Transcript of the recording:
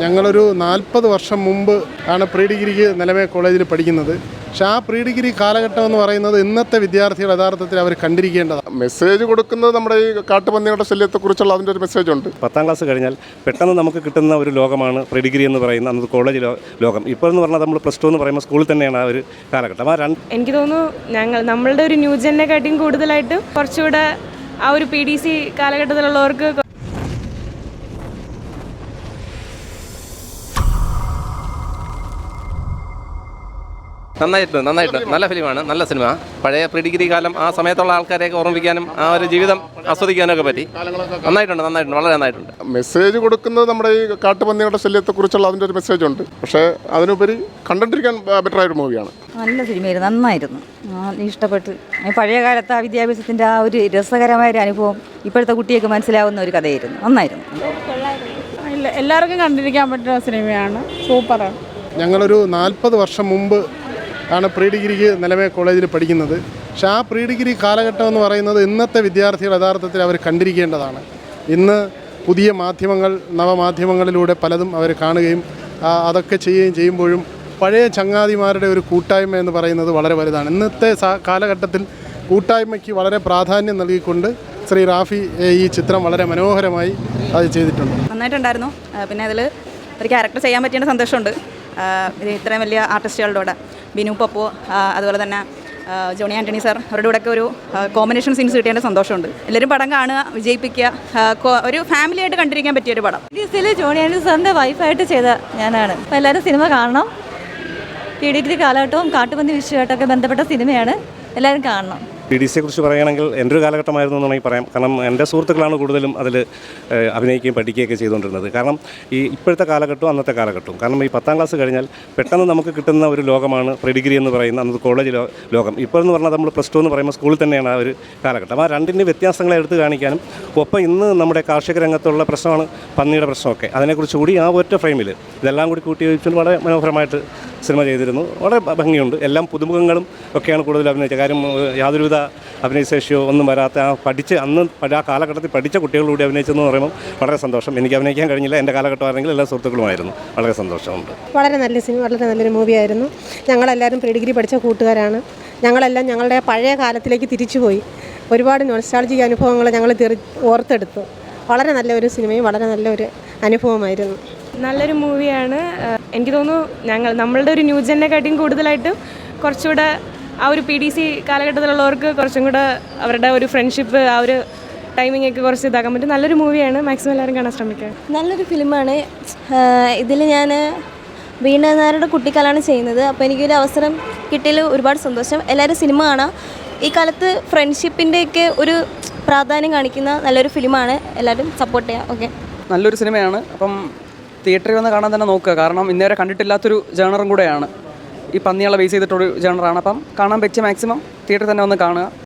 ഞങ്ങളൊരു 40 വർഷം മുമ്പ് ആണ് പ്രീ ഡിഗ്രിക്ക് നിലമേ കോളേജിൽ പഠിക്കുന്നത്. പക്ഷേ ആ പ്രീ ഡിഗ്രി കാലഘട്ടം എന്ന് പറയുന്നത് ഇന്നത്തെ വിദ്യാർത്ഥികൾ യഥാർത്ഥത്തിൽ അവർ കണ്ടിരിക്കേണ്ടതാണ്. മെസ്സേജ് കൊടുക്കുന്നത് നമ്മുടെ ഈ കാട്ടുപന്നികളുടെ ശല്യത്തെക്കുറിച്ചുള്ള അതിൻ്റെ ഒരു മെസ്സേജ് ഉണ്ട്. 10ാം ക്ലാസ് കഴിഞ്ഞാൽ പെട്ടെന്ന് നമുക്ക് കിട്ടുന്ന ഒരു ലോകമാണ് പ്രീ ഡിഗ്രി എന്ന് പറയുന്ന അന്നത്തെ കോളേജ് ലോകം. ഇപ്പോൾ എന്ന് പറഞ്ഞാൽ നമ്മൾ +2 എന്ന് പറയുമ്പോൾ സ്കൂളിൽ തന്നെയാണ് ആ ഒരു കാലഘട്ടം. എനിക്ക് തോന്നുന്നു നമ്മളുടെ ഒരു ന്യൂ ജെന്നിനെക്കാട്ടിയും കൂടുതലായിട്ട് കുറച്ചുകൂടെ ആ ഒരു PDC കാലഘട്ടത്തിലുള്ളവർക്ക് നന്നായിട്ട് നല്ല ഫിലിമാണ്, നല്ല സിനിമ. പഴയ പ്രീ ഡിഗ്രി കാലം ആ സമയത്തുള്ള ആൾക്കാരെയൊക്കെ ഓർമ്മിക്കാനും ആ ഒരു ജീവിതം ആസ്വദിക്കാനൊക്കെ പറ്റി. നന്നായിട്ടുണ്ട്, വളരെ നന്നായിട്ടുണ്ട്. മെസ്സേജ് കൊടുക്കുന്നത് നമ്മുടെ ഈ കാട്ടുപന്നികളുടെ ശല്യത്തെക്കുറിച്ചുള്ള അതിൻ്റെ ഒരു മെസ്സേജ് ഉണ്ട്. പക്ഷേ അതിനുപരി കണ്ടിരിക്കാൻ ബെറ്റർ ആയൊരു മൂവിയാണ്. നല്ല സിനിമയായിരുന്നു, നന്നായിരുന്നു, ഇഷ്ടപ്പെട്ടു. പഴയ കാലത്ത് ആ വിദ്യാഭ്യാസത്തിൻ്റെ ആ ഒരു രസകരമായ ഒരു അനുഭവം ഇപ്പോഴത്തെ കുട്ടിയൊക്കെ മനസ്സിലാവുന്ന ഒരു കഥയായിരുന്നു, നന്നായിരുന്നു. എല്ലാവർക്കും കണ്ടിരിക്കാൻ പറ്റുന്ന സിനിമയാണ്, സൂപ്പറാണ്. ഞങ്ങളൊരു 40 വർഷം മുമ്പ് ആണ് പ്രീ ഡിഗ്രിക്ക് നിലമേ കോളേജിൽ പഠിക്കുന്നത്. പക്ഷേ ആ പ്രീ ഡിഗ്രി കാലഘട്ടം എന്ന് പറയുന്നത് ഇന്നത്തെ വിദ്യാർത്ഥികൾ യഥാർത്ഥത്തിൽ അവർ കണ്ടിരിക്കേണ്ടതാണ്. ഇന്ന് പുതിയ മാധ്യമങ്ങൾ, നവമാധ്യമങ്ങളിലൂടെ പലതും അവർ കാണുകയും അതൊക്കെ ചെയ്യുമ്പോഴും പഴയ ചങ്ങാതിമാരുടെ ഒരു കൂട്ടായ്മ എന്ന് പറയുന്നത് വളരെ വലുതാണ്. ഇന്നത്തെ കാലഘട്ടത്തിൽ കൂട്ടായ്മയ്ക്ക് വളരെ പ്രാധാന്യം നൽകിക്കൊണ്ട് ശ്രീ റാഫി ഈ ചിത്രം വളരെ മനോഹരമായി അത് ചെയ്തിട്ടുണ്ട്. നന്നായിട്ടുണ്ടായിരുന്നു. പിന്നെ അതിൽ ഒരു ക്യാരക്ടർ ചെയ്യാൻ പറ്റിയ സന്തോഷമുണ്ട്. ഇത്രയും വലിയ ആർട്ടിസ്റ്റുകളുടെ കൂടെ ബിനു പപ്പു, അതുപോലെ തന്നെ ജോണി ആൻ്റണി സാർ, അവരുടെ കൂടെയൊക്കെ ഒരു കോമ്പിനേഷൻ സീൻസ് കിട്ടിയതിൻ്റെ സന്തോഷമുണ്ട്. എല്ലാവരും പടം കാണുക, വിജയിപ്പിക്കുക, ഒരു ഫാമിലി ആയിട്ട് കണ്ടിരിക്കാൻ പറ്റിയൊരു പടം. ഇതിൽ ജോണി ആൻ്റണി സാറിൻ്റെ വൈഫായിട്ട് ചെയ്ത ഞാനാണ്. അപ്പോൾ എല്ലാവരും സിനിമ കാണണം. പ്രീ ഡിഗ്രി കാലഘട്ടവും കാട്ടുപന്നി വിഷയമായിട്ടൊക്കെ ബന്ധപ്പെട്ട സിനിമയാണ്, എല്ലാവരും കാണണം. PDCയെ കുറിച്ച് പറയുകയാണെങ്കിൽ എൻ്റെ ഒരു കാലഘട്ടമായിരുന്നു എന്ന് വേണമെങ്കിൽ പറയാം. കാരണം എൻ്റെ സുഹൃത്തുക്കളാണ് കൂടുതലും അതിൽ അഭിനയിക്കുകയും പഠിക്കുകയൊക്കെ ചെയ്തുകൊണ്ടിരുന്നത്. കാരണം ഈ ഇപ്പോഴത്തെ കാലഘട്ടവും അന്നത്തെ കാലഘട്ടവും, കാരണം ഈ 10ാം ക്ലാസ് കഴിഞ്ഞാൽ പെട്ടെന്ന് നമുക്ക് കിട്ടുന്ന ഒരു ലോകമാണ് പ്രീ ഡിഗ്രി എന്ന് പറയുന്ന അന്നത്തെ കോളേജ് ലോകം. ഇപ്പോൾ എന്ന് പറഞ്ഞാൽ നമ്മൾ +2 എന്ന് പറയുമ്പോൾ സ്കൂളിൽ തന്നെയാണ് ആ ഒരു കാലഘട്ടം. ആ രണ്ടിൻ്റെ വ്യത്യാസങ്ങളെ എടുത്ത് കാണിക്കാനും ഒപ്പം ഇന്ന് നമ്മുടെ കാർഷിക രംഗത്തുള്ള പ്രശ്നമാണ് പന്നിയുടെ പ്രശ്നമൊക്കെ, അതിനെക്കുറിച്ച് കൂടി ആ ഒറ്റ ഫ്രെയിമിൽ ഇതെല്ലാം കൂടി കൂട്ടി വെച്ചാൽ വളരെ മനോഹരമായിട്ട് സിനിമ ചെയ്തിരുന്നു. വളരെ ഭംഗിയുണ്ട്. എല്ലാം പുതുമുഖങ്ങളും ഒക്കെയാണ് കൂടുതൽ അഭിനയിച്ചത്. കാര്യം യാതൊരുവിധ അഭിനയശേഷിയോ ഒന്നും വരാത്ത അന്ന് ആ കാലഘട്ടത്തിൽ പഠിച്ച കുട്ടികളൂടെ അഭിനയിച്ചെന്ന് പറയുമ്പോൾ വളരെ സന്തോഷം. എനിക്ക് അഭിനയിക്കാൻ കഴിഞ്ഞില്ല, എൻ്റെ കാലഘട്ടമാണെങ്കിൽ എല്ലാ സുഹൃത്തുക്കളുമായിരുന്നു. വളരെ സന്തോഷമുണ്ട്. വളരെ നല്ല സിനിമ, വളരെ നല്ലൊരു മൂവിയായിരുന്നു. ഞങ്ങളെല്ലാവരും പ്രീ ഡിഗ്രി പഠിച്ച കൂട്ടുകാരാണ്. ഞങ്ങളെല്ലാം ഞങ്ങളുടെ പഴയ കാലത്തിലേക്ക് തിരിച്ചുപോയി ഒരുപാട് നൊസ്റ്റാൾജിക് അനുഭവങ്ങൾ ഞങ്ങൾ ഓർത്തെടുത്തു. വളരെ നല്ലൊരു സിനിമയും വളരെ നല്ലൊരു അനുഭവമായിരുന്നു. നല്ലൊരു മൂവിയാണ്. എനിക്ക് തോന്നുന്നു നമ്മളുടെ ഒരു ന്യൂ ജെന്നിനെക്കാട്ടിയും കൂടുതലായിട്ടും കുറച്ചുകൂടെ ആ ഒരു PDC കാലഘട്ടത്തിലുള്ളവർക്ക് കുറച്ചും കൂടെ അവരുടെ ഒരു ഫ്രണ്ട്ഷിപ്പ്, ആ ഒരു ടൈമിംഗ് ഒക്കെ കുറച്ച് ഇതാക്കാൻ പറ്റും. നല്ലൊരു മൂവിയാണ്, മാക്സിമം എല്ലാവരും കാണാൻ ശ്രമിക്കുക. നല്ലൊരു ഫിലിമാണ്. ഇതിൽ ഞാൻ വീണ നായരുടെ കുട്ടിക്കാലാണ് ചെയ്യുന്നത്. അപ്പോൾ എനിക്കൊരു അവസരം കിട്ടിയതിൽ ഒരുപാട് സന്തോഷം. എല്ലാവരും സിനിമ കാണാം. ഈ കാലത്ത് ഫ്രണ്ട്ഷിപ്പിൻ്റെയൊക്കെ ഒരു പ്രാധാന്യം കാണിക്കുന്ന നല്ലൊരു ഫിലിമാണ്, എല്ലാവരും സപ്പോർട്ട് ചെയ്യാം. ഓക്കെ, നല്ലൊരു സിനിമയാണ്. അപ്പം തിയേറ്ററിൽ വന്ന് കാണാൻ തന്നെ നോക്കുക. കാരണം ഇന്നേരെ കണ്ടിട്ടില്ലാത്തൊരു ജേണറും കൂടെയാണ്, ഈ പന്നികളെ ബേസ് ചെയ്തിട്ടൊരു ജേണറാണ്. അപ്പം കാണാൻ പറ്റിയ മാക്സിമം തിയേറ്ററിൽ തന്നെ വന്ന് കാണുക.